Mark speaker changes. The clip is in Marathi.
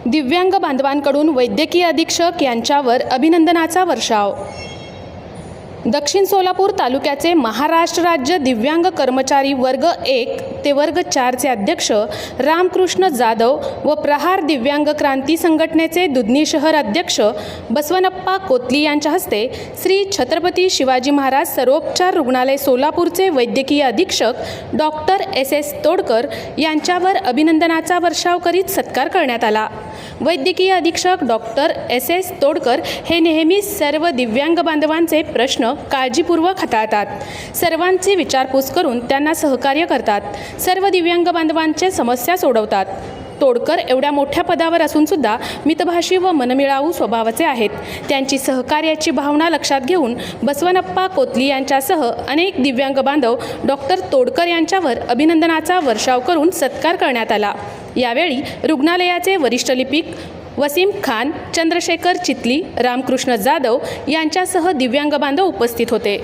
Speaker 1: दिव्यांग बांधवांकडून वैद्यकीय अधीक्षक यांच्यावर अभिनंदनाचा वर्षाव। दक्षिण सोलापूर तालुक्याचे महाराष्ट्र राज्य दिव्यांग कर्मचारी वर्ग 1 ते वर्ग 4 चे अध्यक्ष रामकृष्ण जाधव व प्रहार दिव्यांग क्रांती संघटनेचे दुधनी शहर अध्यक्ष बसवनप्पा कोतली यांच्या हस्ते श्री छत्रपती शिवाजी महाराज सर्वोपचार रुग्णालय सोलापूरचे वैद्यकीय अधीक्षक डॉक्टर SS तोडकर यांच्यावर अभिनंदनाचा वर्षाव करीत सत्कार करण्यात आला। वैद्यकीय अधीक्षक डॉक्टर SS तोडकर हे नेहमी सर्व दिव्यांग बांधवांचे प्रश्न काळजीपूर्वक हाताळतात, सर्वांची विचारपूस करून त्यांना सहकार्य करतात, सर्व दिव्यांग बांधवांचे समस्या सोडवतात। तोडकर एवढ्या मोठ्या पदावर असून सुद्धा मितभाषी व मनमिळावू स्वभावाचे आहेत। त्यांची सहकार्याची भावना लक्षात घेऊन बसवनप्पा कोतली यांच्यासह अनेक दिव्यांग बांधव डॉक्टर तोडकर यांच्यावर अभिनंदनाचा वर्षाव करून सत्कार करण्यात आला। यावेळी रुग्णालयाचे वरिष्ठ लिपिक वसीम खान, चंद्रशेखर चितली, रामकृष्ण जाधव यांच्यासह दिव्यांग बांधव उपस्थित होते।